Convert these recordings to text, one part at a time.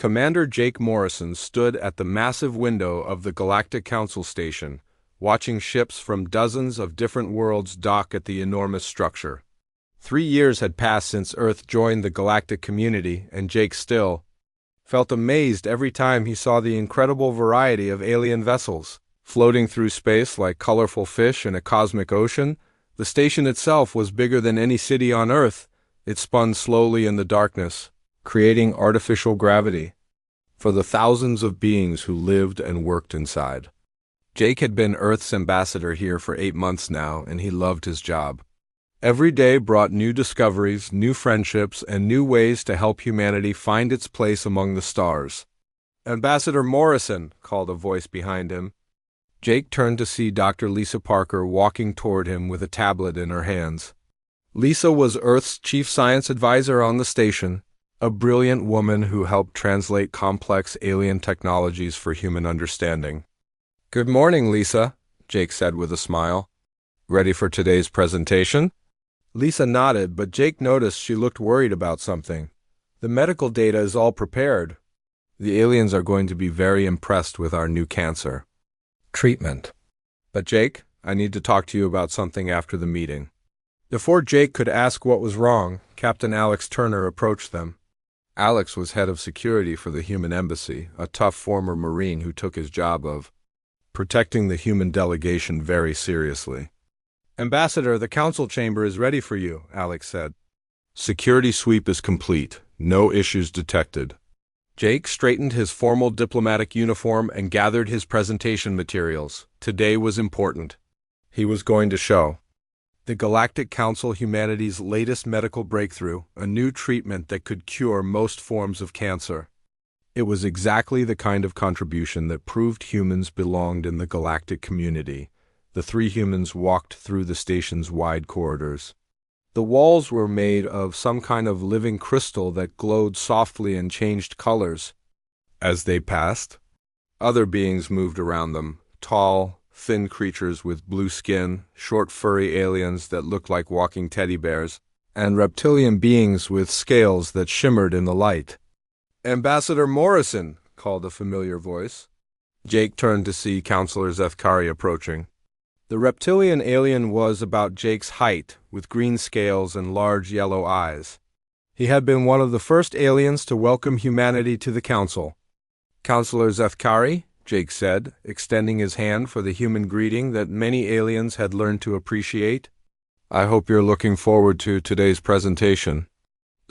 Commander Jake Morrison stood at the massive window of the Galactic Council station, watching ships from dozens of different worlds dock at the enormous structure. 3 years had passed since Earth joined the galactic community, and Jake still felt amazed every time he saw the incredible variety of alien vessels floating through space like colorful fish in a cosmic ocean. The station itself was bigger than any city on Earth. It spun slowly in the darkness, creating artificial gravity for the thousands of beings who lived and worked inside. Jake had been Earth's ambassador here for 8 months now, and he loved his job. Every day brought new discoveries, new friendships, and new ways to help humanity find its place among the stars. "Ambassador Morrison," called a voice behind him. Jake turned to see Dr. Lisa Parker walking toward him with a tablet in her hands. Lisa was Earth's chief science advisor on the station, a brilliant woman who helped translate complex alien technologies for human understanding. "Good morning, Lisa," Jake said with a smile. "Ready for today's presentation?" Lisa nodded, but Jake noticed she looked worried about something. "The medical data is all prepared. The aliens are going to be very impressed with our new cancer treatment. But Jake, I need to talk to you about something after the meeting." Before Jake could ask what was wrong, Captain Alex Turner approached them. Alex was head of security for the human embassy, a tough former Marine who took his job of protecting the human delegation very seriously. "Ambassador, the council chamber is ready for you," Alex said. "Security sweep is complete. No issues detected." Jake straightened his formal diplomatic uniform and gathered his presentation materials. Today was important. He was going to show the Galactic Council humanity's latest medical breakthrough, a new treatment that could cure most forms of cancer. It was exactly the kind of contribution that proved humans belonged in the galactic community. The 3 humans walked through the station's wide corridors. The walls were made of some kind of living crystal that glowed softly and changed colors as they passed. Other beings moved around them, tall, thin creatures with blue skin, short furry aliens that looked like walking teddy bears, and reptilian beings with scales that shimmered in the light. "Ambassador Morrison," called a familiar voice. Jake turned to see Counselor Zethkari approaching. The reptilian alien was about Jake's height, with green scales and large yellow eyes. He had been one of the first aliens to welcome humanity to the council. "Counselor Zethkari," Jake said, extending his hand for the human greeting that many aliens had learned to appreciate. "I hope you're looking forward to today's presentation."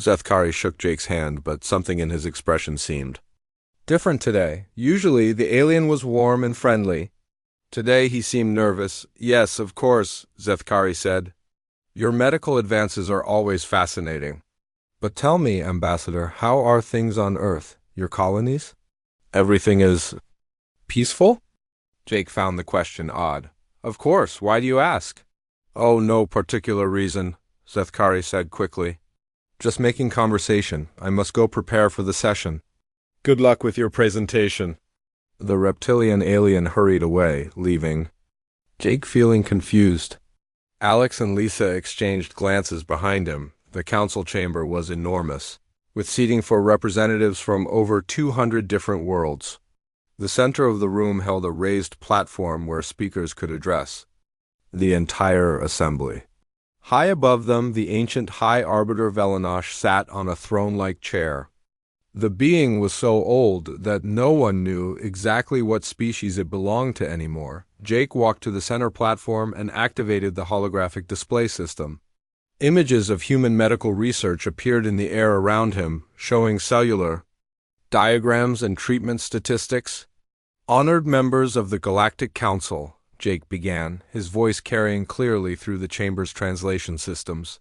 Zethkari shook Jake's hand, but something in his expression seemed different today. Usually, the alien was warm and friendly. Today, he seemed nervous. "Yes, of course," Zethkari said. "Your medical advances are always fascinating. But tell me, Ambassador, how are things on Earth, your colonies?" "Everything is peaceful?" Jake found the question odd. "Of course, why do you ask?" "Oh, no particular reason," Zethkari said quickly. "Just making conversation. I must go prepare for the session." "Good luck with your presentation." The reptilian alien hurried away, leaving Jake feeling confused. Alex and Lisa exchanged glances behind him. The council chamber was enormous, with seating for representatives from over 200 different worlds. The center of the room held a raised platform where speakers could address the entire assembly. High above them, the ancient High Arbiter Velenosh sat on a throne-like chair. The being was so old that no one knew exactly what species it belonged to anymore. Jake walked to the center platform and activated the holographic display system. Images of human medical research appeared in the air around him, showing cellular diagrams and treatment statistics. "Honored members of the Galactic Council," Jake began, his voice carrying clearly through the chamber's translation systems.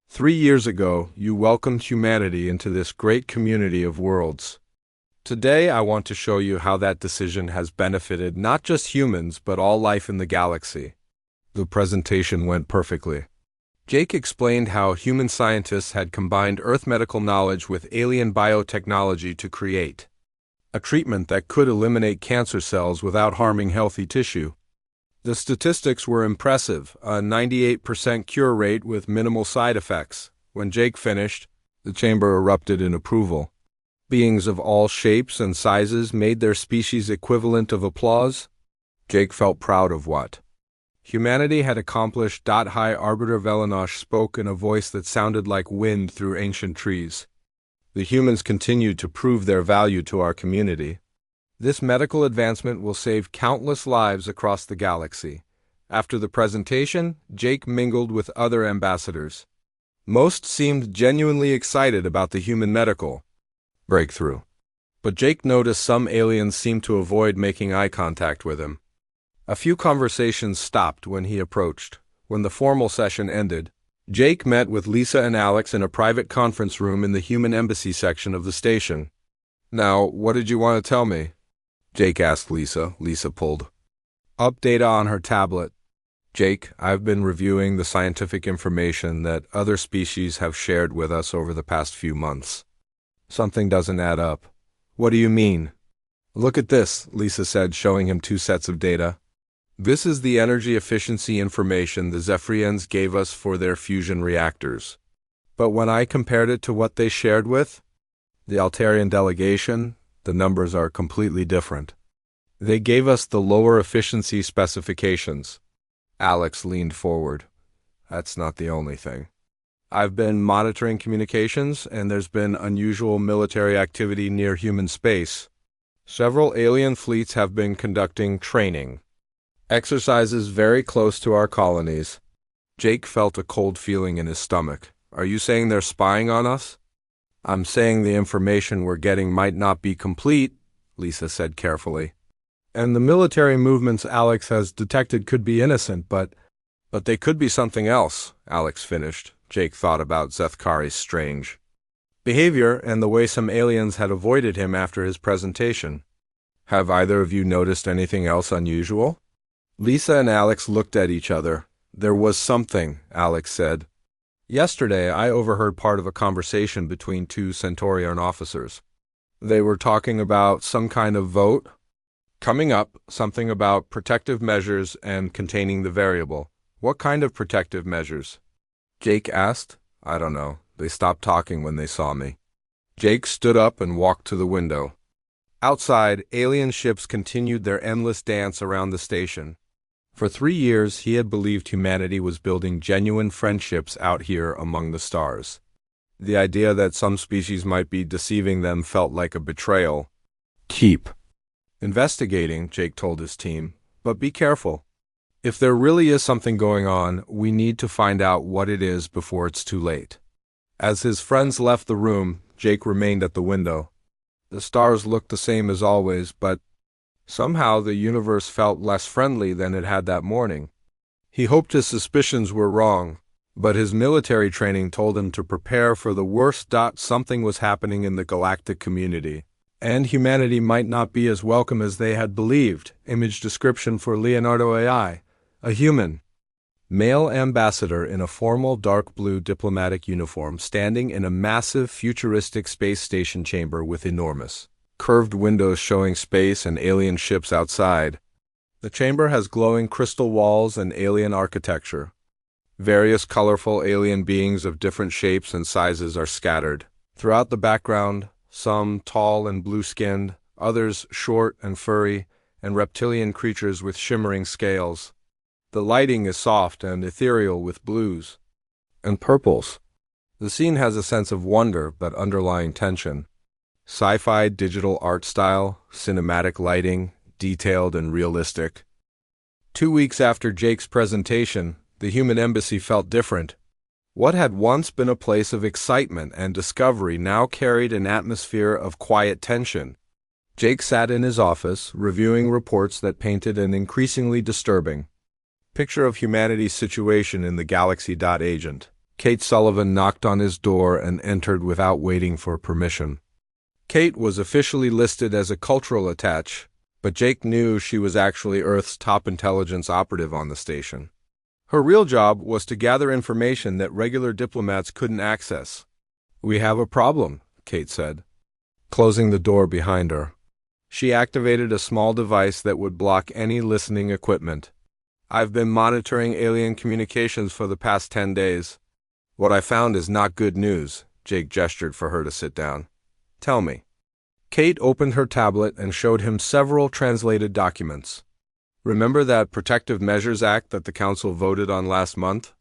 3 years ago, you welcomed humanity into this great community of worlds. Today, I want to show you how that decision has benefited not just humans, but all life in the galaxy. The presentation went perfectly. Jake explained how human scientists had combined Earth medical knowledge with alien biotechnology to create a treatment that could eliminate cancer cells without harming healthy tissue. The statistics were impressive, a 98% cure rate with minimal side effects. When Jake finished, the chamber erupted in approval. Beings of all shapes and sizes made their species equivalent of applause. Jake felt proud of what humanity had accomplished. High Arbiter Velenosh spoke in a voice that sounded like wind through ancient trees. The humans continued to prove their value to our community. This medical advancement will save countless lives across the galaxy. After the presentation, Jake mingled with other ambassadors. Most seemed genuinely excited about the human medical breakthrough. But Jake noticed some aliens seemed to avoid making eye contact with him. A few conversations stopped when he approached. When the formal session ended, Jake met with Lisa and Alex in a private conference room in the human embassy section of the station. "Now, what did you want to tell me?" Jake asked Lisa. Lisa pulled up data on her tablet. "Jake, I've been reviewing the scientific information that other species have shared with us over the past few months. Something doesn't add up." "What do you mean?" "Look at this," Lisa said, showing him two sets of data. "This is the energy efficiency information the Zephyrians gave us for their fusion reactors. But when I compared it to what they shared with the Altarian delegation, the numbers are completely different. They gave us the lower efficiency specifications." Alex leaned forward. "That's not the only thing. I've been monitoring communications, and there's been unusual military activity near human space. Several alien fleets have been conducting training exercises very close to our colonies." Jake felt a cold feeling in his stomach. "Are you saying they're spying on us?" "I'm saying the information we're getting might not be complete," Lisa said carefully. "And the military movements Alex has detected could be innocent, but they could be something else," Alex finished. Jake thought about Zethkari's strange behavior and the way some aliens had avoided him after his presentation. "Have either of you noticed anything else unusual?" Lisa and Alex looked at each other. "There was something," Alex said. "Yesterday, I overheard part of a conversation between two Centaurian officers. They were talking about some kind of vote coming up, something about protective measures and containing the variable." "What kind of protective measures?" Jake asked. "I don't know. They stopped talking when they saw me." Jake stood up and walked to the window. Outside, alien ships continued their endless dance around the station. For 3 years, he had believed humanity was building genuine friendships out here among the stars. The idea that some species might be deceiving them felt like a betrayal. "Keep investigating," Jake told his team, "but be careful. If there really is something going on, we need to find out what it is before it's too late." As his friends left the room, Jake remained at the window. The stars looked the same as always, but somehow the universe felt less friendly than it had that morning. He hoped his suspicions were wrong, but his military training told him to prepare for the worst. Something was happening in the galactic community, and humanity might not be as welcome as they had believed. Image description for Leonardo AI. A human male ambassador in a formal dark blue diplomatic uniform standing in a massive futuristic space station chamber with enormous curved windows showing space and alien ships outside. The chamber has glowing crystal walls and alien architecture. Various colorful alien beings of different shapes and sizes are scattered throughout the background, some tall and blue-skinned, others short and furry, and reptilian creatures with shimmering scales. The lighting is soft and ethereal with blues and purples. The scene has a sense of wonder but underlying tension. Sci-fi digital art style, cinematic lighting, detailed and realistic. 2 weeks after Jake's presentation, the human embassy felt different. What had once been a place of excitement and discovery now carried an atmosphere of quiet tension. Jake sat in his office, reviewing reports that painted an increasingly disturbing picture of humanity's situation in the galaxy. Agent Kate Sullivan knocked on his door and entered without waiting for permission. Kate was officially listed as a cultural attaché, but Jake knew she was actually Earth's top intelligence operative on the station. Her real job was to gather information that regular diplomats couldn't access. "We have a problem," Kate said, closing the door behind her. She activated a small device that would block any listening equipment. "I've been monitoring alien communications for the past 10 days. What I found is not good news." Jake gestured for her to sit down. "Tell me." Kate opened her tablet and showed him several translated documents. Remember that Protective Measures Act that the Council voted on last month?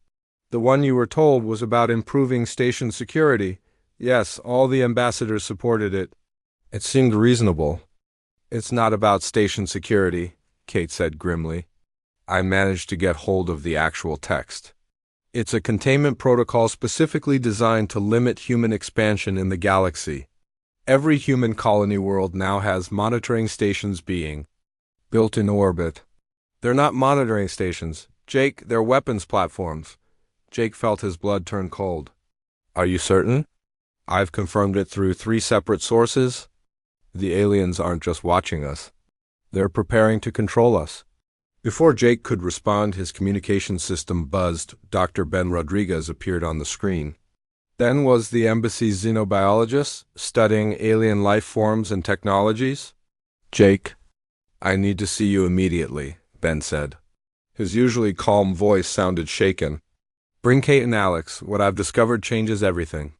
The one you were told was about improving station security. Yes, all the ambassadors supported it. It seemed reasonable. It's not about station security, Kate said grimly. I managed to get hold of the actual text. It's a containment protocol specifically designed to limit human expansion in the galaxy. Every human colony world now has monitoring stations being built in orbit. They're not monitoring stations, Jake, they're weapons platforms. Jake felt his blood turn cold. Are you certain? I've confirmed it through 3 separate sources. The aliens aren't just watching us. They're preparing to control us. Before Jake could respond, his communication system buzzed. Dr. Ben Rodriguez appeared on the screen. Ben was the embassy's xenobiologist, studying alien life forms and technologies. Jake, I need to see you immediately, Ben said. His usually calm voice sounded shaken. Bring Kate and Alex. What I've discovered changes everything.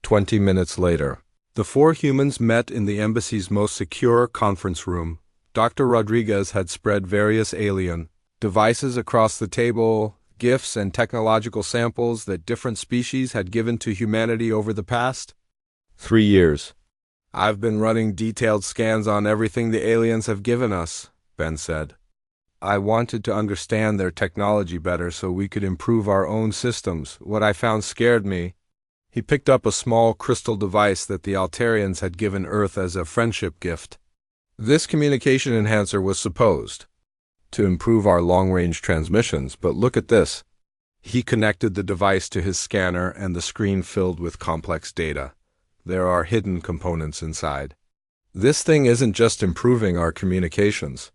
20 minutes later, the 4 humans met in the embassy's most secure conference room. Dr. Rodriguez had spread various alien devices across the table, gifts and technological samples that different species had given to humanity over the past 3 years. I've been running detailed scans on everything the aliens have given us, Ben said. I wanted to understand their technology better so we could improve our own systems. What I found scared me. He picked up a small crystal device that the Altarians had given Earth as a friendship gift. This communication enhancer was supposed to improve our long-range transmissions, but look at this. He connected the device to his scanner and the screen filled with complex data. There are hidden components inside. This thing isn't just improving our communications.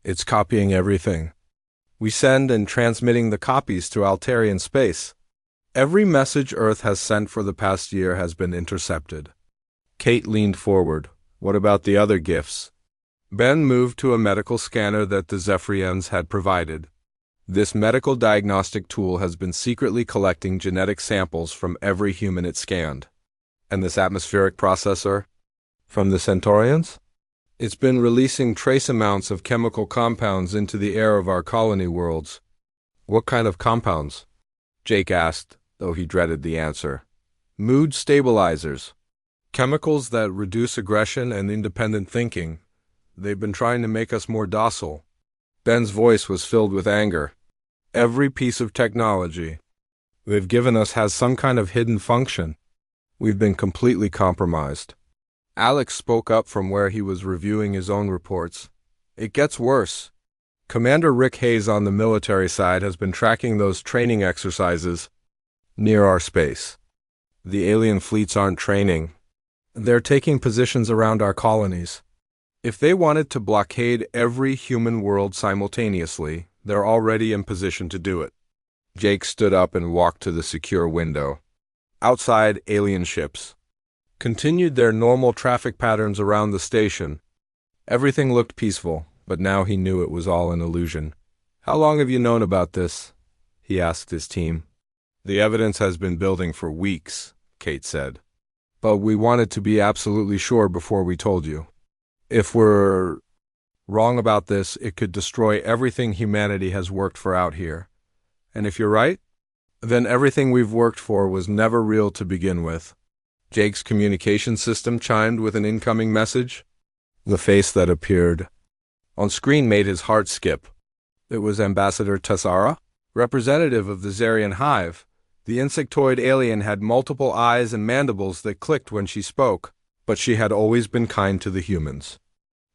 It's copying everything. We send and transmitting the copies through Altarian space. Every message Earth has sent for the past year has been intercepted. Kate leaned forward. What about the other gifts? Ben moved to a medical scanner that the Zephyrians had provided. This medical diagnostic tool has been secretly collecting genetic samples from every human it scanned. And this atmospheric processor? From the Centaurians? It's been releasing trace amounts of chemical compounds into the air of our colony worlds. What kind of compounds? Jake asked, though he dreaded the answer. Mood stabilizers. Chemicals that reduce aggression and independent thinking. They've been trying to make us more docile. Ben's voice was filled with anger. Every piece of technology they've given us has some kind of hidden function. We've been completely compromised. Alex spoke up from where he was reviewing his own reports. It gets worse. Commander Rick Hayes on the military side has been tracking those training exercises near our space. The alien fleets aren't training. They're taking positions around our colonies. If they wanted to blockade every human world simultaneously, they're already in position to do it. Jake stood up and walked to the secure window. Outside, alien ships continued their normal traffic patterns around the station. Everything looked peaceful, but now he knew it was all an illusion. How long have you known about this? He asked his team. The evidence has been building for weeks, Kate said. But we wanted to be absolutely sure before we told you. If we're wrong about this, it could destroy everything humanity has worked for out here. And if you're right, then everything we've worked for was never real to begin with. Jake's communication system chimed with an incoming message. The face that appeared on screen made his heart skip. It was Ambassador Tessara, representative of the Zarian Hive. The insectoid alien had multiple eyes and mandibles that clicked when she spoke, but she had always been kind to the humans.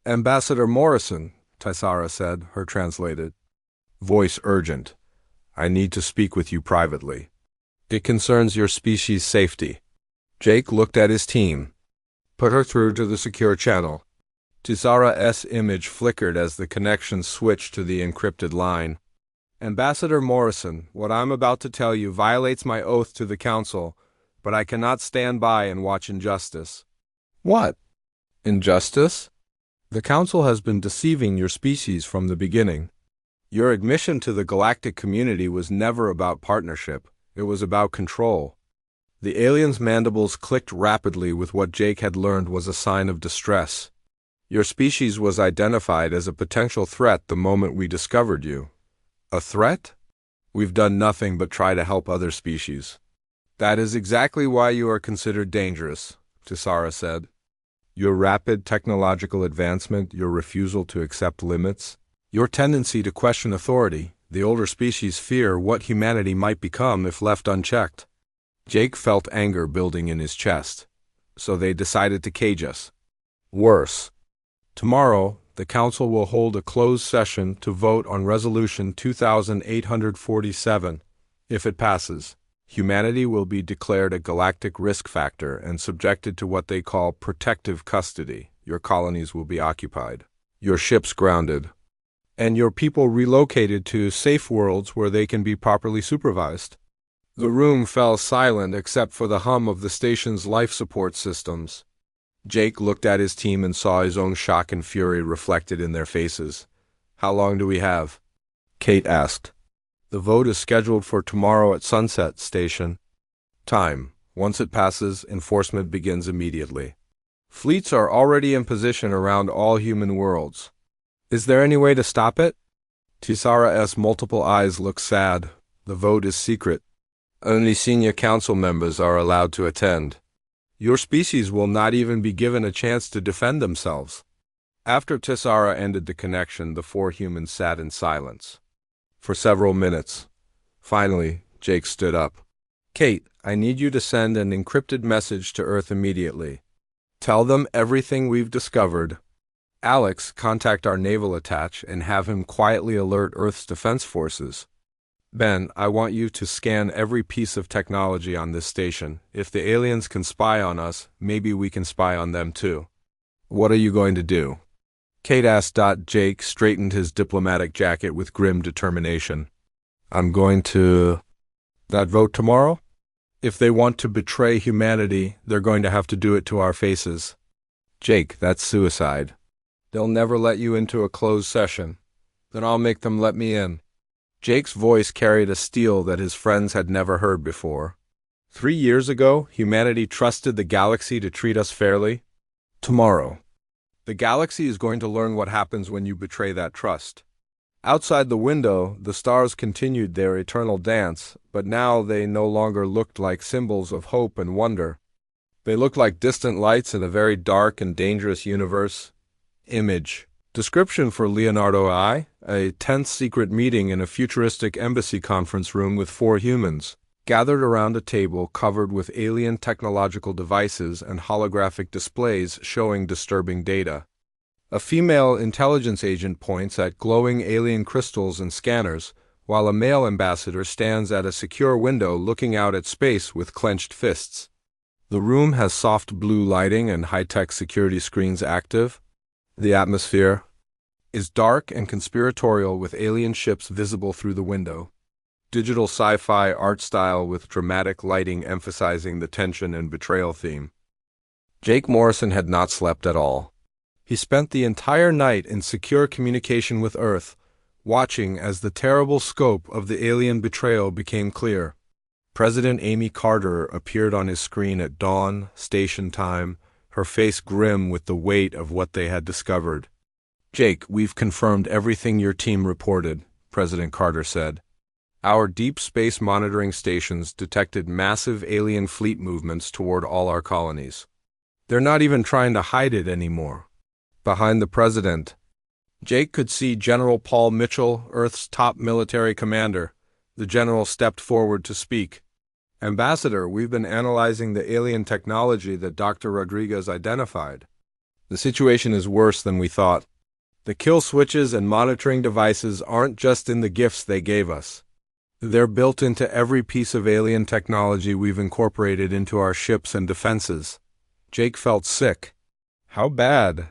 Ambassador Morrison, Tessara said, her translated voice urgent. I need to speak with you privately. It concerns your species' safety. Jake looked at his team. Put her through to the secure channel. Tessara's image flickered as the connection switched to the encrypted line. Ambassador Morrison, what I'm about to tell you violates my oath to the Council, but I cannot stand by and watch injustice. What? Injustice? The Council has been deceiving your species from the beginning. Your admission to the galactic community was never about partnership. It was about control. The alien's mandibles clicked rapidly with what Jake had learned was a sign of distress. Your species was identified as a potential threat the moment we discovered you. A threat? We've done nothing but try to help other species. That is exactly why you are considered dangerous, Tisara said. Your rapid technological advancement, your refusal to accept limits, your tendency to question authority, the older species fear what humanity might become if left unchecked. Jake felt anger building in his chest, so they decided to cage us. Worse. Tomorrow, the Council will hold a closed session to vote on Resolution 2847. If it passes, humanity will be declared a galactic risk factor and subjected to what they call protective custody. Your colonies will be occupied, your ships grounded, and your people relocated to safe worlds where they can be properly supervised. The room fell silent except for the hum of the station's life support systems. Jake looked at his team and saw his own shock and fury reflected in their faces. How long do we have? Kate asked. The vote is scheduled for tomorrow at sunset, station. Time. Once it passes, enforcement begins immediately. Fleets are already in position around all human worlds. Is there any way to stop it? Tisara's multiple eyes look sad. The vote is secret. Only senior council members are allowed to attend. Your species will not even be given a chance to defend themselves. After Tisara ended the connection, the four humans sat in silence for several minutes. Finally, Jake stood up. Kate, I need you to send an encrypted message to Earth immediately. Tell them everything we've discovered. Alex, contact our naval attache and have him quietly alert Earth's defense forces. Ben, I want you to scan every piece of technology on this station. If the aliens can spy on us, maybe we can spy on them too. What are you going to do? Kate asked. Jake straightened his diplomatic jacket with grim determination. I'm going to... That vote tomorrow? If they want to betray humanity, they're going to have to do it to our faces. Jake, that's suicide. They'll never let you into a closed session. Then I'll make them let me in. Jake's voice carried a steel that his friends had never heard before. 3 years ago, humanity trusted the galaxy to treat us fairly. Tomorrow, the galaxy is going to learn what happens when you betray that trust. Outside the window, the stars continued their eternal dance, but now they no longer looked like symbols of hope and wonder. They looked like distant lights in a very dark and dangerous universe. Image. Description for Leonardo I, a tense secret meeting in a futuristic embassy conference room with 4 humans, gathered around a table covered with alien technological devices and holographic displays showing disturbing data. A female intelligence agent points at glowing alien crystals and scanners, while a male ambassador stands at a secure window looking out at space with clenched fists. The room has soft blue lighting and high-tech security screens active. The atmosphere is dark and conspiratorial with alien ships visible through the window. Digital sci-fi art style with dramatic lighting emphasizing the tension and betrayal theme. Jake Morrison had not slept at all. He spent the entire night in secure communication with Earth, watching as the terrible scope of the alien betrayal became clear. President Amy Carter appeared on his screen at dawn, station time, her face grim with the weight of what they had discovered. Jake, we've confirmed everything your team reported, President Carter said. Our deep space monitoring stations detected massive alien fleet movements toward all our colonies. They're not even trying to hide it anymore. Behind the president, Jake could see General Paul Mitchell, Earth's top military commander. The general stepped forward to speak. Ambassador, we've been analyzing the alien technology that Dr. Rodriguez identified. The situation is worse than we thought. The kill switches and monitoring devices aren't just in the gifts they gave us. They're built into every piece of alien technology we've incorporated into our ships and defenses. Jake felt sick. How bad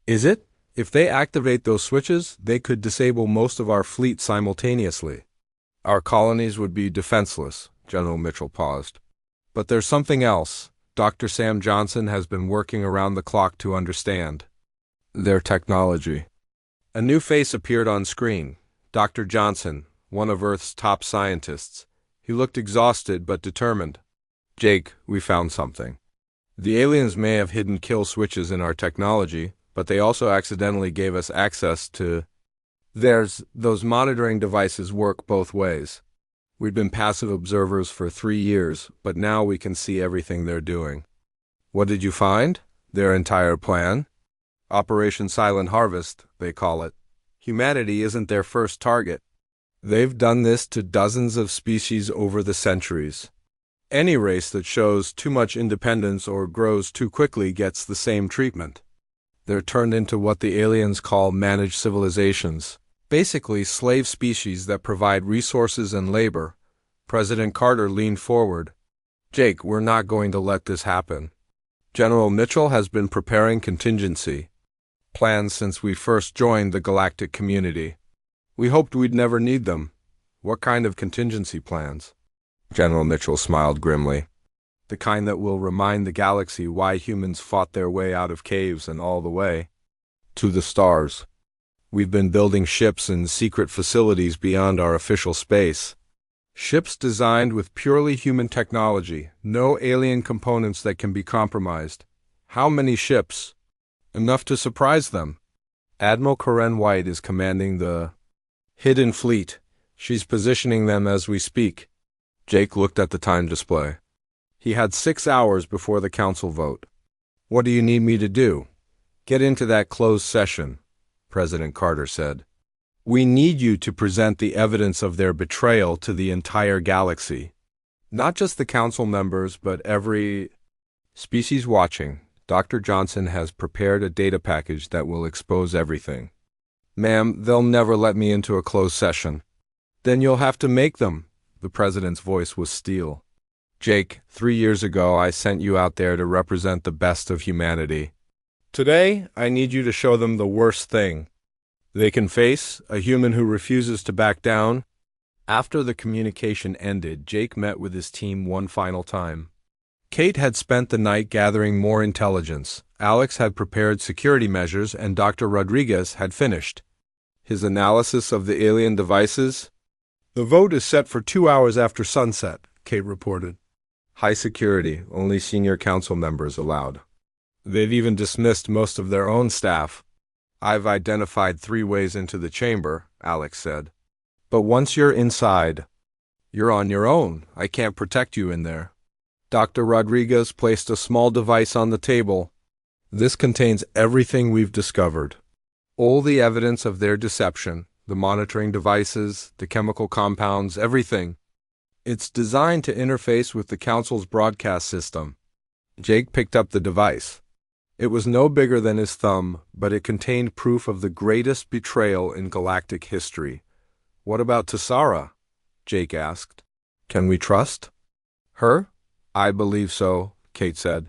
is it? If they activate those switches, they could disable most of our fleet simultaneously. Our colonies would be defenseless. General Mitchell paused. But there's something else. Dr. Sam Johnson has been working around the clock to understand their technology. A new face appeared on screen. Dr. Johnson, one of Earth's top scientists. He looked exhausted but determined. Jake, we found something. The aliens may have hidden kill switches in our technology, but they also accidentally gave us access to those monitoring devices work both ways. We've been passive observers for 3 years, but now we can see everything they're doing. What did you find? Their entire plan? Operation Silent Harvest, they call it. Humanity isn't their first target. They've done this to dozens of species over the centuries. Any race that shows too much independence or grows too quickly gets the same treatment. They're turned into what the aliens call managed civilizations, basically slave species that provide resources and labor. President Carter leaned forward. Jake, we're not going to let this happen. General Mitchell has been preparing contingency plans since we first joined the galactic community. We hoped we'd never need them. What kind of contingency plans? General Mitchell smiled grimly. The kind that will remind the galaxy why humans fought their way out of caves and all the way to the stars. We've been building ships in secret facilities beyond our official space. Ships designed with purely human technology, no alien components that can be compromised. How many ships? Enough to surprise them. Admiral Karen White is commanding the Hidden Fleet. She's positioning them as we speak. Jake looked at the time display. He had 6 hours before the council vote. What do you need me to do? Get into that closed session, President Carter said. We need you to present the evidence of their betrayal to the entire galaxy. Not just the council members, but every species watching. Dr. Johnson has prepared a data package that will expose everything. Ma'am, they'll never let me into a closed session. Then you'll have to make them. The president's voice was steel. Jake, 3 years ago I sent you out there to represent the best of humanity. Today, I need you to show them the worst thing they can face, a human who refuses to back down. After the communication ended, Jake met with his team one final time. Kate had spent the night gathering more intelligence. Alex had prepared security measures, and Dr. Rodriguez had finished his analysis of the alien devices. The vote is set for 2 hours after sunset, Kate reported. High security, only senior council members allowed. They've even dismissed most of their own staff. I've identified 3 ways into the chamber, Alex said. But once you're inside, you're on your own. I can't protect you in there. Dr. Rodriguez placed a small device on the table. This contains everything we've discovered. All the evidence of their deception, the monitoring devices, the chemical compounds, everything. It's designed to interface with the council's broadcast system. Jake picked up the device. It was no bigger than his thumb, but it contained proof of the greatest betrayal in galactic history. What about Tessara? Jake asked. Can we trust her? I believe so, Kate said.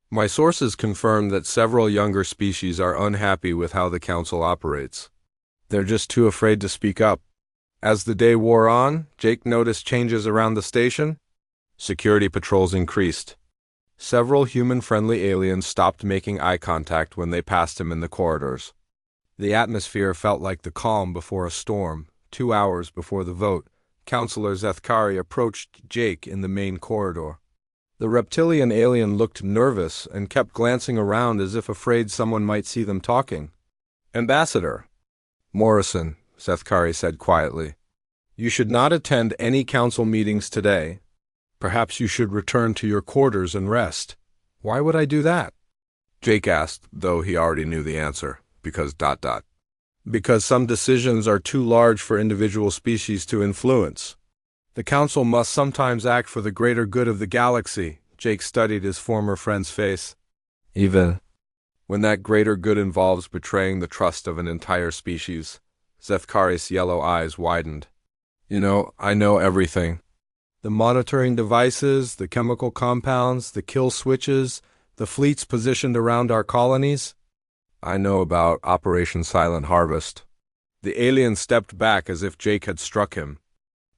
My sources confirm that several younger species are unhappy with how the council operates. They're just too afraid to speak up. As the day wore on, Jake noticed changes around the station. Security patrols increased. Several human-friendly aliens stopped making eye contact when they passed him in the corridors. The atmosphere felt like the calm before a storm. 2 hours before the vote, Councilor Zethkari approached Jake in the main corridor. The reptilian alien looked nervous and kept glancing around as if afraid someone might see them talking. Ambassador Morrison, Zethkari said quietly, you should not attend any council meetings today. Perhaps you should return to your quarters and rest. Why would I do that? Jake asked, though he already knew the answer. Because ... Because some decisions are too large for individual species to influence. The council must sometimes act for the greater good of the galaxy. Jake studied his former friend's face. Even when that greater good involves betraying the trust of an entire species. Zethkari's yellow eyes widened. You know, I know everything. The monitoring devices, the chemical compounds, the kill switches, the fleets positioned around our colonies. I know about Operation Silent Harvest. The alien stepped back as if Jake had struck him.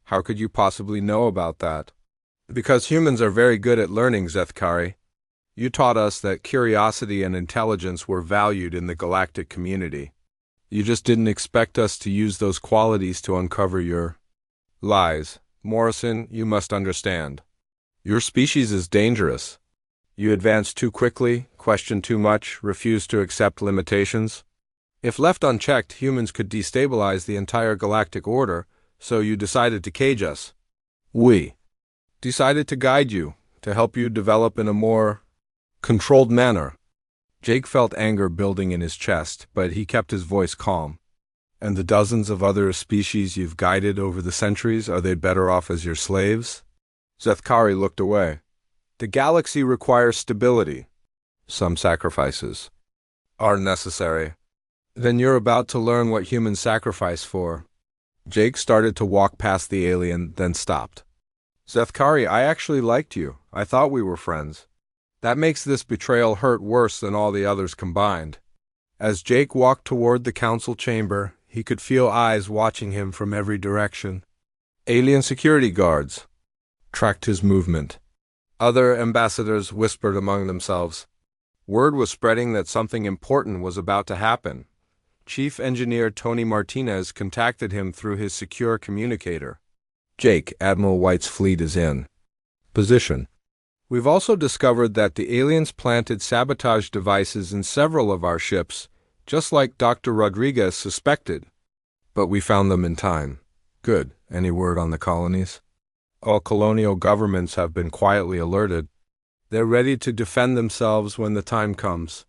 How could you possibly know about that? Because humans are very good at learning, Zethkari. You taught us that curiosity and intelligence were valued in the galactic community. You just didn't expect us to use those qualities to uncover your lies. Morrison, you must understand. Your species is dangerous. You advance too quickly, question too much, refuse to accept limitations. If left unchecked, humans could destabilize the entire galactic order, so you decided to cage us. We decided to guide you, to help you develop in a more controlled manner. Jake felt anger building in his chest, but he kept his voice calm. And the dozens of other species you've guided over the centuries, are they better off as your slaves? Zethkari looked away. The galaxy requires stability. Some sacrifices are necessary. Then you're about to learn what humans sacrifice for. Jake started to walk past the alien, then stopped. Zethkari, I actually liked you. I thought we were friends. That makes this betrayal hurt worse than all the others combined. As Jake walked toward the council chamber, he could feel eyes watching him from every direction. Alien security guards tracked his movement. Other ambassadors whispered among themselves. Word was spreading that something important was about to happen. Chief Engineer Tony Martinez contacted him through his secure communicator. Jake, Admiral White's fleet is in position. We've also discovered that the aliens planted sabotage devices in several of our ships, just like Dr. Rodriguez suspected. But we found them in time. Good. Any word on the colonies? All colonial governments have been quietly alerted. They're ready to defend themselves when the time comes.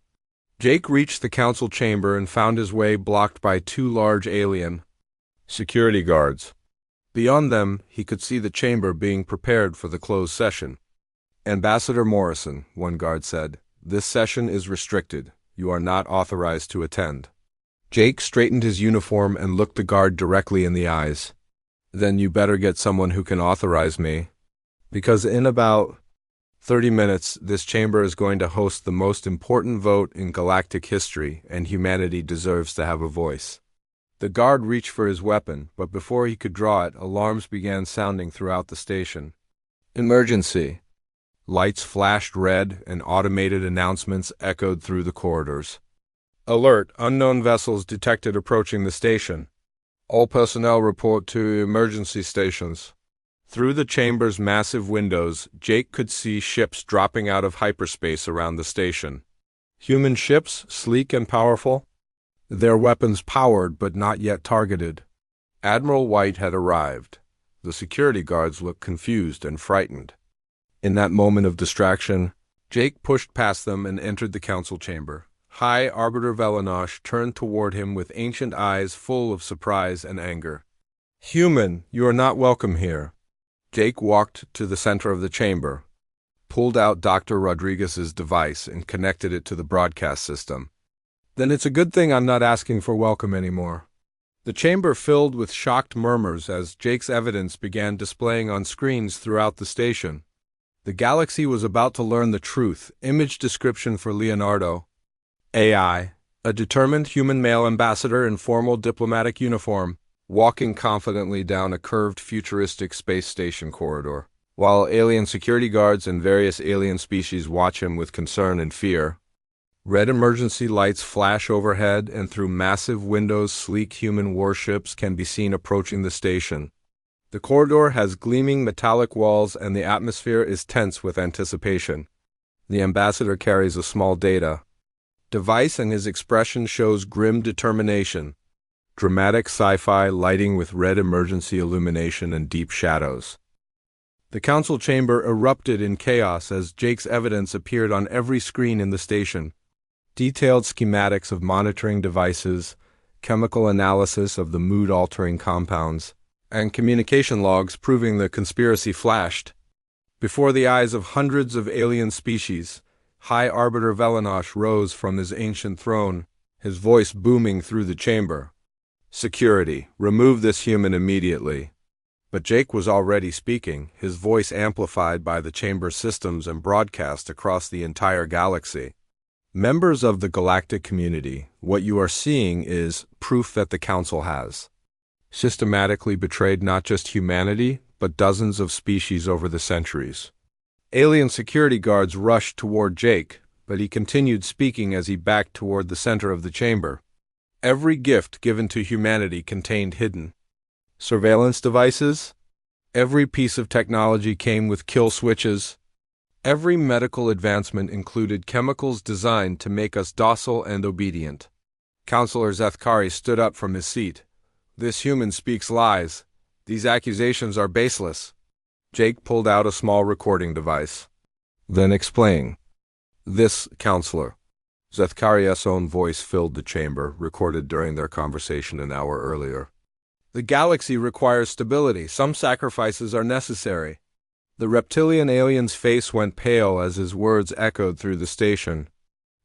Jake reached the council chamber and found his way blocked by two large alien security guards. Beyond them, he could see the chamber being prepared for the closed session. Ambassador Morrison, one guard said, this session is restricted. You are not authorized to attend. Jake straightened his uniform and looked the guard directly in the eyes. Then you better get someone who can authorize me. Because in about 30 minutes, this chamber is going to host the most important vote in galactic history, and humanity deserves to have a voice. The guard reached for his weapon, but before he could draw it, alarms began sounding throughout the station. Emergency. Lights flashed red, and automated announcements echoed through the corridors. Alert! Unknown vessels detected approaching the station. All personnel report to emergency stations. Through the chamber's massive windows, Jake could see ships dropping out of hyperspace around the station. Human ships, sleek and powerful. Their weapons powered but not yet targeted. Admiral White had arrived. The security guards looked confused and frightened. In that moment of distraction, Jake pushed past them and entered the council chamber. High Arbiter Velenosh turned toward him with ancient eyes full of surprise and anger. Human, you are not welcome here. Jake walked to the center of the chamber, pulled out Dr. Rodriguez's device and connected it to the broadcast system. Then it's a good thing I'm not asking for welcome anymore. The chamber filled with shocked murmurs as Jake's evidence began displaying on screens throughout the station. The galaxy was about to learn the truth. Image description for Leonardo. AI. A determined human male ambassador in formal diplomatic uniform, walking confidently down a curved futuristic space station corridor, while alien security guards and various alien species watch him with concern and fear. Red emergency lights flash overhead, and through massive windows sleek human warships can be seen approaching the station. The corridor has gleaming metallic walls and the atmosphere is tense with anticipation. The ambassador carries a small data device and his expression shows grim determination. Dramatic sci-fi lighting with red emergency illumination and deep shadows. The council chamber erupted in chaos as Jake's evidence appeared on every screen in the station. Detailed schematics of monitoring devices, chemical analysis of the mood-altering compounds, and communication logs proving the conspiracy flashed. Before the eyes of hundreds of alien species, High Arbiter Velenosh rose from his ancient throne, his voice booming through the chamber. Security, remove this human immediately. But Jake was already speaking, his voice amplified by the chamber systems and broadcast across the entire galaxy. Members of the galactic community, what you are seeing is proof that the Council has systematically betrayed not just humanity, but dozens of species over the centuries. Alien security guards rushed toward Jake, but he continued speaking as he backed toward the center of the chamber. Every gift given to humanity contained hidden surveillance devices, Every piece of technology came with kill switches. Every medical advancement included chemicals designed to make us docile and obedient. Counselor Zethkari stood up from his seat. This human speaks lies. These accusations are baseless. Jake pulled out a small recording device. Then explain. This, Counselor. Zethkari's own voice filled the chamber, recorded during their conversation an hour earlier. The galaxy requires stability. Some sacrifices are necessary. The reptilian alien's face went pale as his words echoed through the station.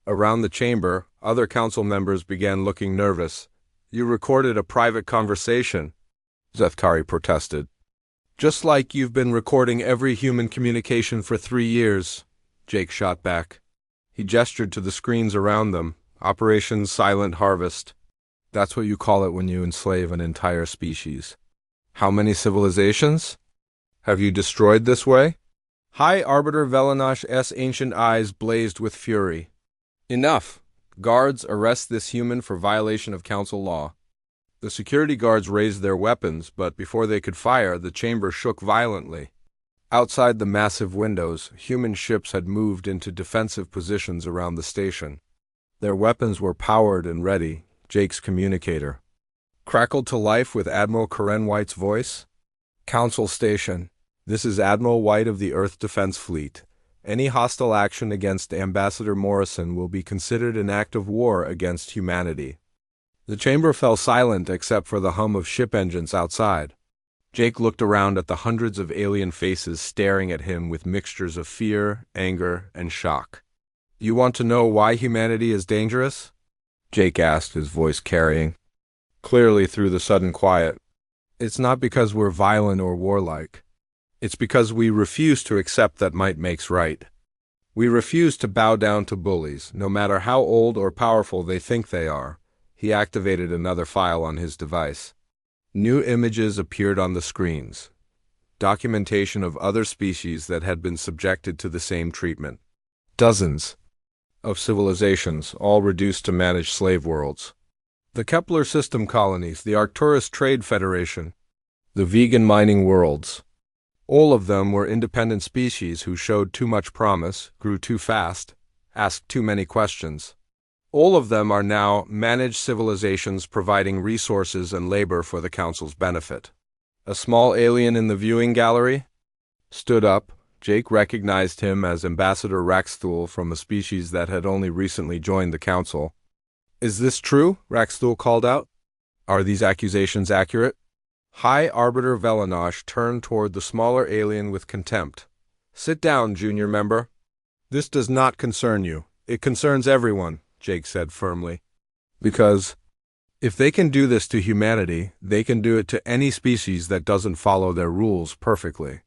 Around the chamber, other council members began looking nervous. You recorded a private conversation, Zethkari protested. Just like you've been recording every human communication for 3 years, Jake shot back. He gestured to the screens around them. Operation Silent Harvest. That's what you call it when you enslave an entire species. How many civilizations have you destroyed this way? High Arbiter Velanosh's ancient eyes blazed with fury. Enough! Guards, arrest this human for violation of council law. The security guards raised their weapons, but before they could fire, the chamber shook violently. Outside the massive windows, human ships had moved into defensive positions around the station. Their weapons were powered and ready. Jake's communicator crackled to life with Admiral Karen White's voice. Council Station. This is Admiral White of the Earth Defense Fleet. Any hostile action against Ambassador Morrison will be considered an act of war against humanity. The chamber fell silent except for the hum of ship engines outside. Jake looked around at the hundreds of alien faces staring at him with mixtures of fear, anger, and shock. You want to know why humanity is dangerous? Jake asked, his voice carrying clearly through the sudden quiet. It's not because we're violent or warlike. It's because we refuse to accept that might makes right. We refuse to bow down to bullies, no matter how old or powerful they think they are. He activated another file on his device. New images appeared on the screens. Documentation of other species that had been subjected to the same treatment. Dozens of civilizations, all reduced to managed slave worlds. The Kepler System colonies, the Arcturus Trade Federation, the vegan mining worlds. All of them were independent species who showed too much promise, grew too fast, asked too many questions. All of them are now managed civilizations providing resources and labor for the Council's benefit. A small alien in the viewing gallery stood up. Jake recognized him as Ambassador Raxthul from a species that had only recently joined the Council. Is this true? Raxthul called out. Are these accusations accurate? High Arbiter Velanosh turned toward the smaller alien with contempt. Sit down, junior member. This does not concern you. It concerns everyone, Jake said firmly. Because if they can do this to humanity, they can do it to any species that doesn't follow their rules perfectly.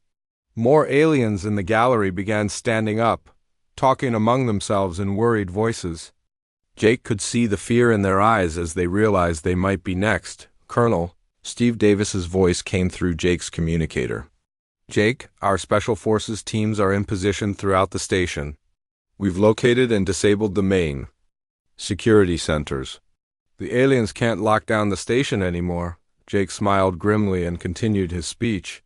More aliens in the gallery began standing up, talking among themselves in worried voices. Jake could see the fear in their eyes as they realized they might be next. Colonel, Steve Davis's voice came through Jake's communicator. Jake, our Special Forces teams are in position throughout the station. We've located and disabled the main security centers. The aliens can't lock down the station anymore. Jake smiled grimly and continued his speech.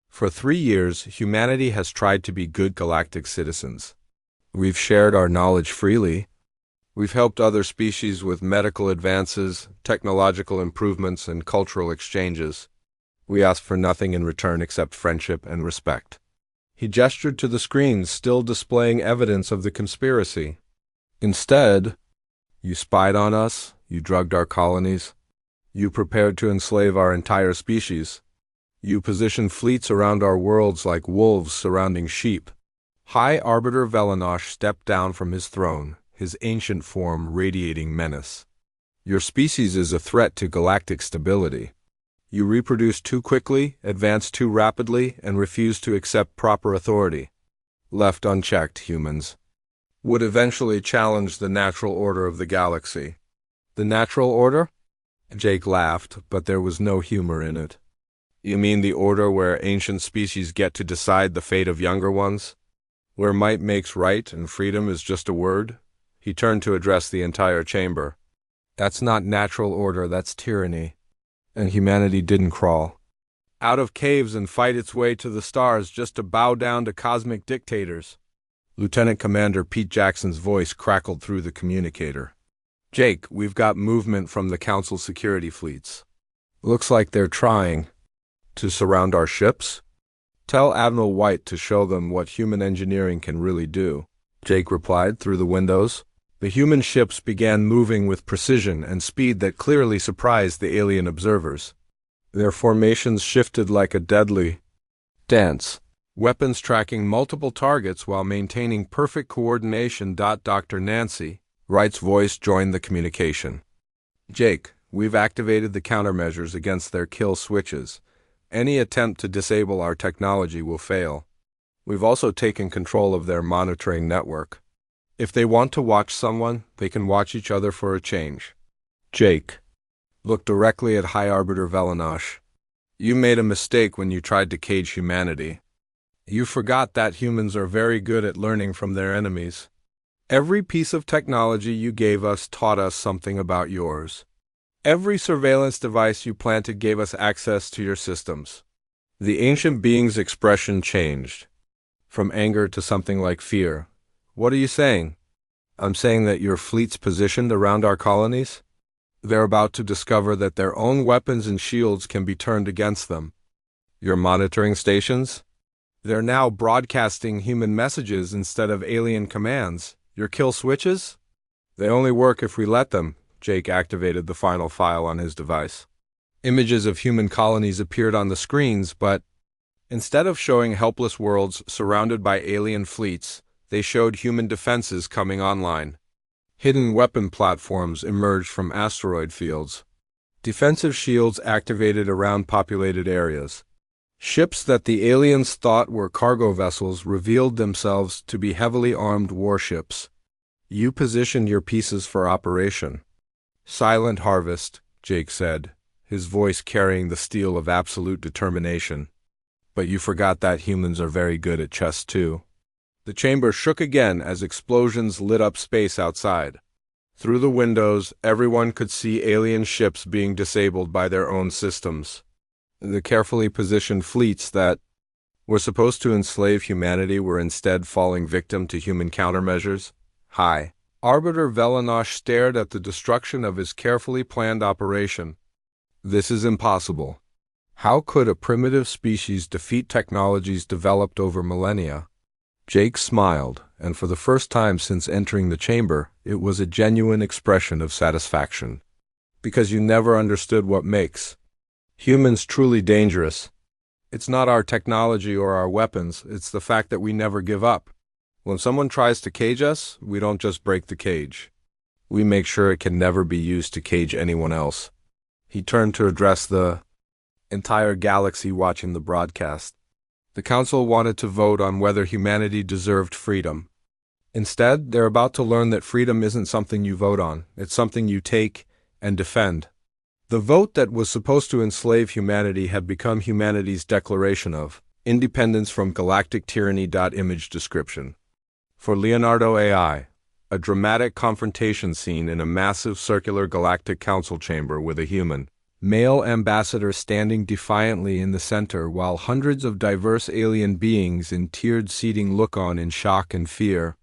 For 3 years, humanity has tried to be good galactic citizens. We've shared our knowledge freely. We've helped other species with medical advances, technological improvements, and cultural exchanges. We ask for nothing in return except friendship and respect. He gestured to the screens, still displaying evidence of the conspiracy. Instead, you spied on us, you drugged our colonies, you prepared to enslave our entire species. You positioned fleets around our worlds like wolves surrounding sheep. High Arbiter Velanosh stepped down from his throne, his ancient form radiating menace. Your species is a threat to galactic stability. You reproduce too quickly, advance too rapidly, and refuse to accept proper authority. Left unchecked, humans would eventually challenge the natural order of the galaxy. The natural order? Jake laughed, but there was no humor in it. You mean the order where ancient species get to decide the fate of younger ones? Where might makes right and freedom is just a word? He turned to address the entire chamber. That's not natural order, that's tyranny. And humanity didn't crawl. out of caves and fight its way to the stars just to bow down to cosmic dictators. Lieutenant Commander Pete Jackson's voice crackled through the communicator. Jake, we've got movement from the Council security fleets. Looks like they're trying to surround our ships. Tell Admiral White to show them what human engineering can really do, Jake replied through the windows. The human ships began moving with precision and speed that clearly surprised the alien observers. Their formations shifted like a deadly dance, weapons tracking multiple targets while maintaining perfect coordination. Dr. Nancy Wright's voice joined the communication. Jake, we've activated the countermeasures against their kill switches. Any attempt to disable our technology will fail. We've also taken control of their monitoring network. If they want to watch someone, they can watch each other for a change. Jake, look directly at High Arbiter Velinosh. You made a mistake when you tried to cage humanity. You forgot that humans are very good at learning from their enemies. Every piece of technology you gave us taught us something about yours. Every surveillance device you planted gave us access to your systems. The ancient being's expression changed, from anger to something like fear. What are you saying? I'm saying that your fleet's positioned around our colonies? They're about to discover that their own weapons and shields can be turned against them. Your monitoring stations? They're now broadcasting human messages instead of alien commands. Your kill switches? They only work if we let them. Jake activated the final file on his device. Images of human colonies appeared on the screens, but instead of showing helpless worlds surrounded by alien fleets, they showed human defenses coming online. Hidden weapon platforms emerged from asteroid fields. Defensive shields activated around populated areas. Ships that the aliens thought were cargo vessels revealed themselves to be heavily armed warships. You positioned your pieces for operation. Silent harvest, Jake said, his voice carrying the steel of absolute determination. But you forgot that humans are very good at chess too. The chamber shook again as explosions lit up space outside. Through the windows, everyone could see alien ships being disabled by their own systems. The carefully positioned fleets that were supposed to enslave humanity were instead falling victim to human countermeasures. High Arbiter Velinosh stared at the destruction of his carefully planned operation. This is impossible. How could a primitive species defeat technologies developed over millennia? Jake smiled, and for the first time since entering the chamber, it was a genuine expression of satisfaction. Because you never understood what makes humans truly dangerous. It's not our technology or our weapons, it's the fact that we never give up. When someone tries to cage us, we don't just break the cage. We make sure it can never be used to cage anyone else. He turned to address the entire galaxy watching the broadcast. The Council wanted to vote on whether humanity deserved freedom. Instead, they're about to learn that freedom isn't something you vote on, it's something you take and defend. The vote that was supposed to enslave humanity had become humanity's declaration of independence from galactic tyranny. Image description. For Leonardo AI, a dramatic confrontation scene in a massive circular galactic council chamber with a human male ambassador standing defiantly in the center while hundreds of diverse alien beings in tiered seating look on in shock and fear.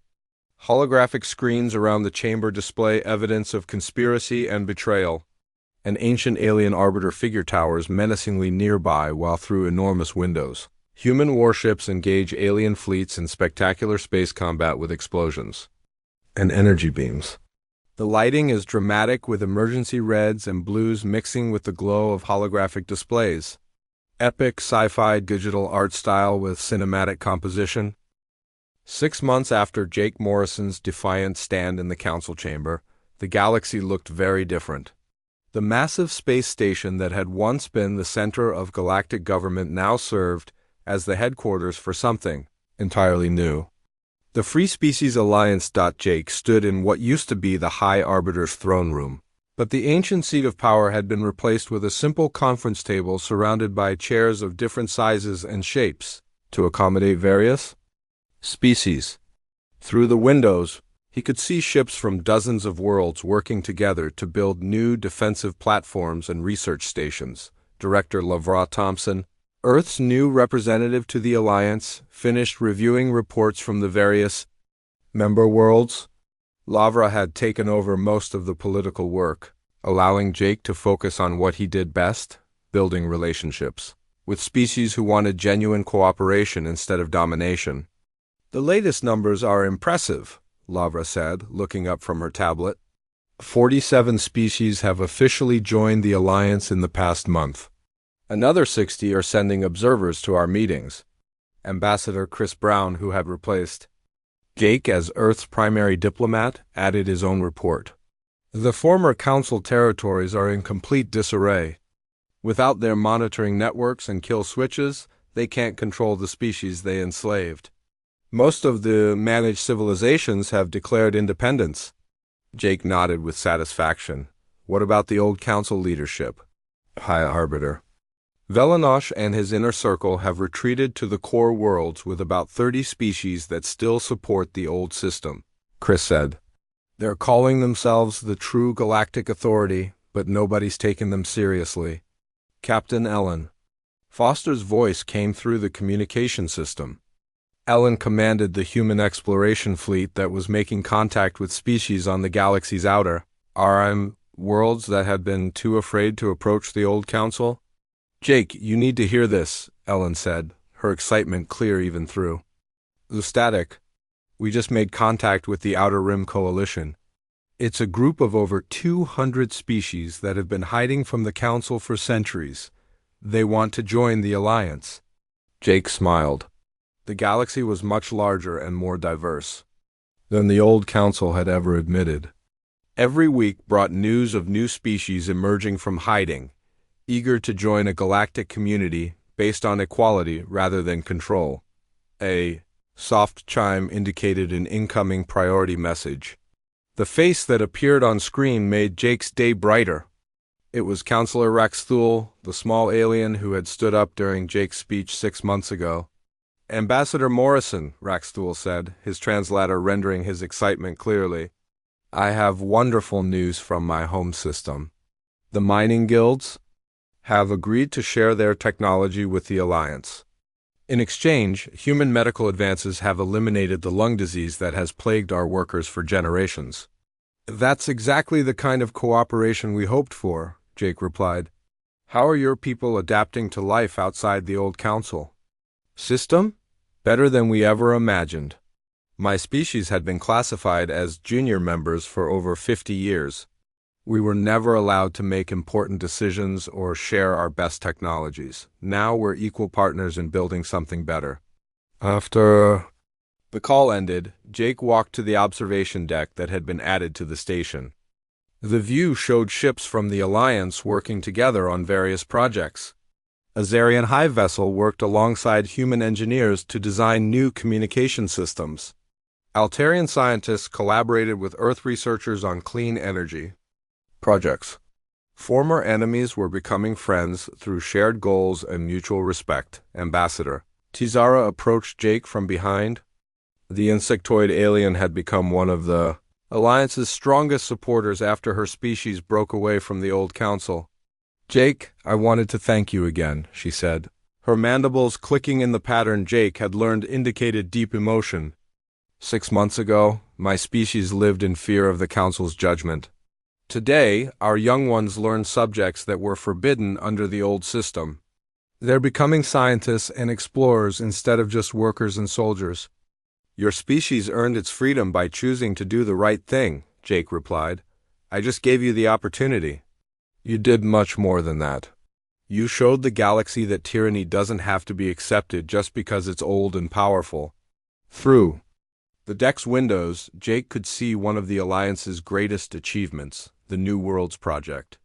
Holographic screens around the chamber display evidence of conspiracy and betrayal. And ancient alien arbiter figure towers menacingly nearby while through enormous windows. Human warships engage alien fleets in spectacular space combat with explosions and energy beams. The lighting is dramatic with emergency reds and blues mixing with the glow of holographic displays. Epic sci-fi digital art style with cinematic composition. 6 months after Jake Morrison's defiant stand in the council chamber, the galaxy looked very different. The massive space station that had once been the center of galactic government now served as the headquarters for something entirely new. The Free Species Alliance. Jake stood in what used to be the High Arbiter's throne room, but the ancient seat of power had been replaced with a simple conference table surrounded by chairs of different sizes and shapes to accommodate various species. Through the windows, he could see ships from dozens of worlds working together to build new defensive platforms and research stations. Director Lavra Thompson, Earth's new representative to the Alliance finished reviewing reports from the various member worlds. Lavra had taken over most of the political work, allowing Jake to focus on what he did best, building relationships with species who wanted genuine cooperation instead of domination. The latest numbers are impressive, Lavra said, looking up from her tablet. 47 species have officially joined the Alliance in the past month. Another 60 are sending observers to our meetings. Ambassador Chris Brown, who had replaced Jake as Earth's primary diplomat, added his own report. The former Council territories are in complete disarray. Without their monitoring networks and kill switches, they can't control the species they enslaved. Most of the managed civilizations have declared independence. Jake nodded with satisfaction. What about the old Council leadership? High Arbiter. Velenosh and his inner circle have retreated to the core worlds with about 30 species that still support the old system, Chris said. They're calling themselves the true Galactic Authority, but nobody's taken them seriously. Captain Ellen. Foster's voice came through the communication system. Ellen commanded the human exploration fleet that was making contact with species on the galaxy's outer RM worlds that had been too afraid to approach the old Council. Jake, you need to hear this, Ellen said, her excitement clear even through the static. We just made contact with the Outer Rim Coalition. It's a group of over 200 species that have been hiding from the Council for centuries. They want to join the Alliance. Jake smiled. The galaxy was much larger and more diverse than the old Council had ever admitted. Every week brought news of new species emerging from hiding, eager to join a galactic community based on equality rather than control. A soft chime indicated an incoming priority message. The face that appeared on screen made Jake's day brighter. It was Counselor Rex Thule, the small alien who had stood up during Jake's speech 6 months ago. Ambassador Morrison, Rex Thule said, his translator rendering his excitement clearly. I have wonderful news from my home system. The mining guilds have agreed to share their technology with the Alliance. In exchange, human medical advances have eliminated the lung disease that has plagued our workers for generations. That's exactly the kind of cooperation we hoped for, Jake replied. How are your people adapting to life outside the old Council? System? Better than we ever imagined. My species had been classified as junior members for over 50 years. We were never allowed to make important decisions or share our best technologies. Now we're equal partners in building something better. After the call ended, Jake walked to the observation deck that had been added to the station. The view showed ships from the Alliance working together on various projects. A Zarian hive vessel worked alongside human engineers to design new communication systems. Altarian scientists collaborated with Earth researchers on clean energy projects. Former enemies were becoming friends through shared goals and mutual respect. Ambassador Tizara approached Jake from behind. The insectoid alien had become one of the Alliance's strongest supporters after her species broke away from the old Council. Jake, I wanted to thank you again, she said. Her mandibles clicking in the pattern Jake had learned indicated deep emotion. 6 months ago, my species lived in fear of the Council's judgment. Today, our young ones learn subjects that were forbidden under the old system. They're becoming scientists and explorers instead of just workers and soldiers. Your species earned its freedom by choosing to do the right thing, Jake replied. I just gave you the opportunity. You did much more than that. You showed the galaxy that tyranny doesn't have to be accepted just because it's old and powerful. Through the deck's windows, Jake could see one of the Alliance's greatest achievements, the New Worlds Project.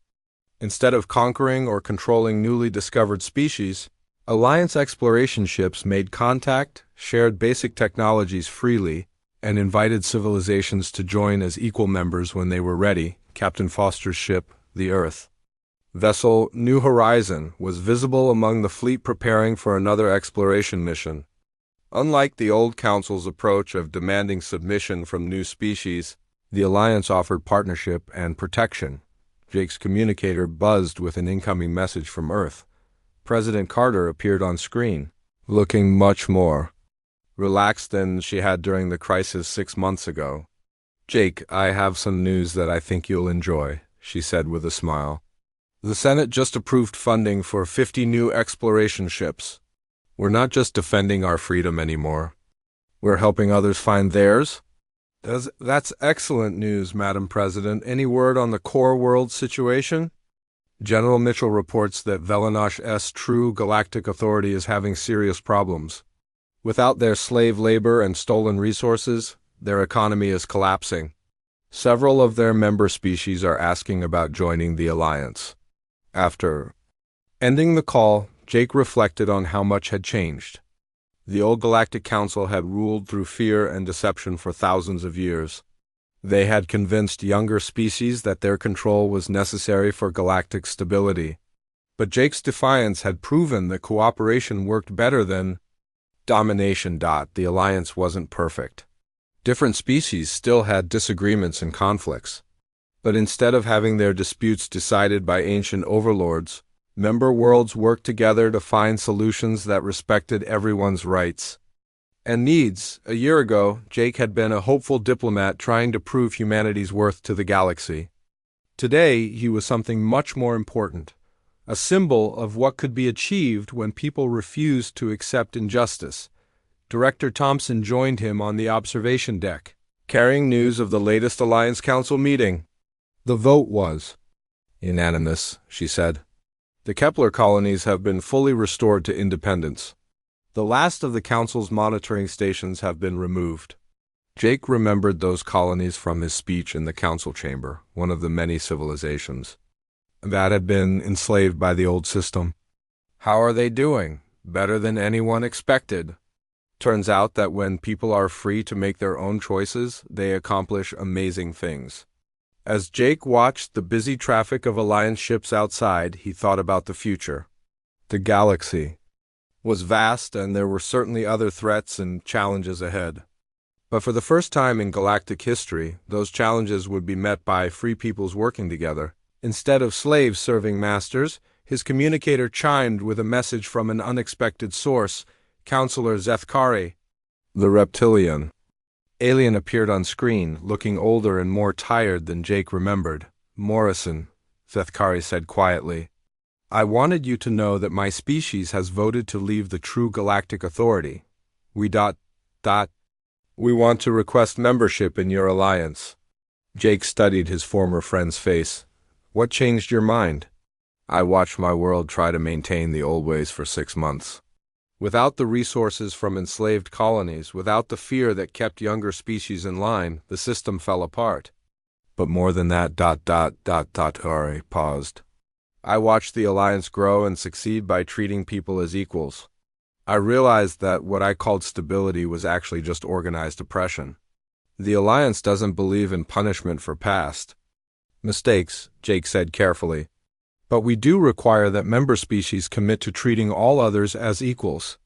Instead of conquering or controlling newly discovered species, Alliance exploration ships made contact, shared basic technologies freely, and invited civilizations to join as equal members when they were ready. Captain Foster's ship, the Earth vessel New Horizon, was visible among the fleet preparing for another exploration mission. Unlike the old Council's approach of demanding submission from new species, the Alliance offered partnership and protection. Jake's communicator buzzed with an incoming message from Earth. President Carter appeared on screen, looking much more relaxed than she had during the crisis 6 months ago. "Jake, I have some news that I think you'll enjoy," she said with a smile. "The Senate just approved funding for 50 new exploration ships. We're not just defending our freedom anymore. We're helping others find theirs." That's excellent news, Madam President. Any word on the core world situation? General Mitchell reports that Velinosh's true galactic authority is having serious problems. Without their slave labor and stolen resources, their economy is collapsing. Several of their member species are asking about joining the alliance. After ending the call, Jake reflected on how much had changed. The old Galactic Council had ruled through fear and deception for thousands of years. They had convinced younger species that their control was necessary for galactic stability. But Jake's defiance had proven that cooperation worked better than domination. The alliance wasn't perfect. Different species still had disagreements and conflicts. But instead of having their disputes decided by ancient overlords, member worlds worked together to find solutions that respected everyone's rights and needs. A year ago, Jake had been a hopeful diplomat trying to prove humanity's worth to the galaxy. Today, he was something much more important, a symbol of what could be achieved when people refused to accept injustice. Director Thompson joined him on the observation deck, carrying news of the latest Alliance Council meeting. "The vote was unanimous," she said. "The Kepler colonies have been fully restored to independence. The last of the Council's monitoring stations have been removed." Jake remembered those colonies from his speech in the Council chamber, one of the many civilizations that had been enslaved by the old system. "How are they doing?" "Better than anyone expected." Turns out that when people are free to make their own choices, they accomplish amazing things. As Jake watched the busy traffic of Alliance ships outside, he thought about the future. The galaxy was vast, and there were certainly other threats and challenges ahead. But for the first time in galactic history, those challenges would be met by free peoples working together. Instead of slaves serving masters, his communicator chimed with a message from an unexpected source, Counselor Zethkari, the reptilian alien, appeared on screen, looking older and more tired than Jake remembered. "Morrison," Zethkari said quietly, "I wanted you to know that my species has voted to leave the true galactic authority. We want to request membership in your alliance." Jake studied his former friend's face. "What changed your mind?" "I watched my world try to maintain the old ways for 6 months. Without the resources from enslaved colonies, without the fear that kept younger species in line, the system fell apart. But more than that, Ari paused. I watched the alliance grow and succeed by treating people as equals. I realized that what I called stability was actually just organized oppression. The alliance doesn't believe in punishment for past mistakes," Jake said carefully. "But we do require that member species commit to treating all others as equals."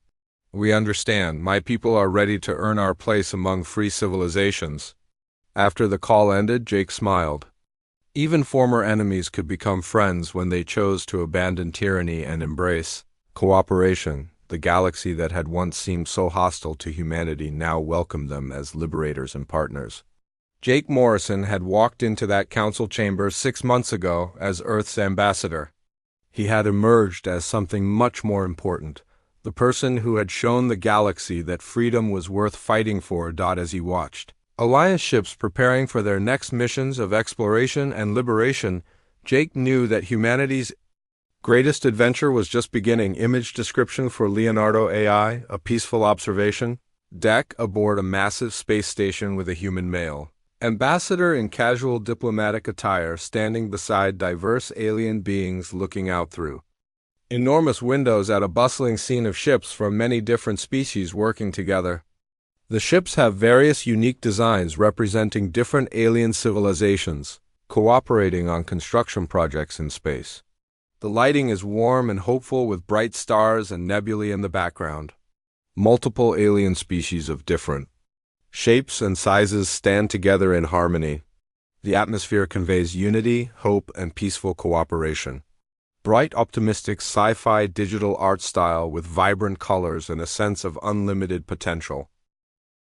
"We understand. My people are ready to earn our place among free civilizations." After the call ended, Jake smiled. Even former enemies could become friends when they chose to abandon tyranny and embrace cooperation. The galaxy that had once seemed so hostile to humanity now welcomed them as liberators and partners. Jake Morrison had walked into that council chamber 6 months ago as Earth's ambassador. He had emerged as something much more important, the person who had shown the galaxy that freedom was worth fighting for. As he watched Alliance ships preparing for their next missions of exploration and liberation, Jake knew that humanity's greatest adventure was just beginning. Image description for Leonardo AI, a peaceful observation deck aboard a massive space station with a human male ambassador in casual diplomatic attire standing beside diverse alien beings looking out through enormous windows at a bustling scene of ships from many different species working together. The ships have various unique designs representing different alien civilizations, cooperating on construction projects in space. The lighting is warm and hopeful with bright stars and nebulae in the background. Multiple alien species of different shapes and sizes stand together in harmony. The atmosphere conveys unity, hope, and peaceful cooperation. Bright, optimistic sci-fi digital art style with vibrant colors and a sense of unlimited potential.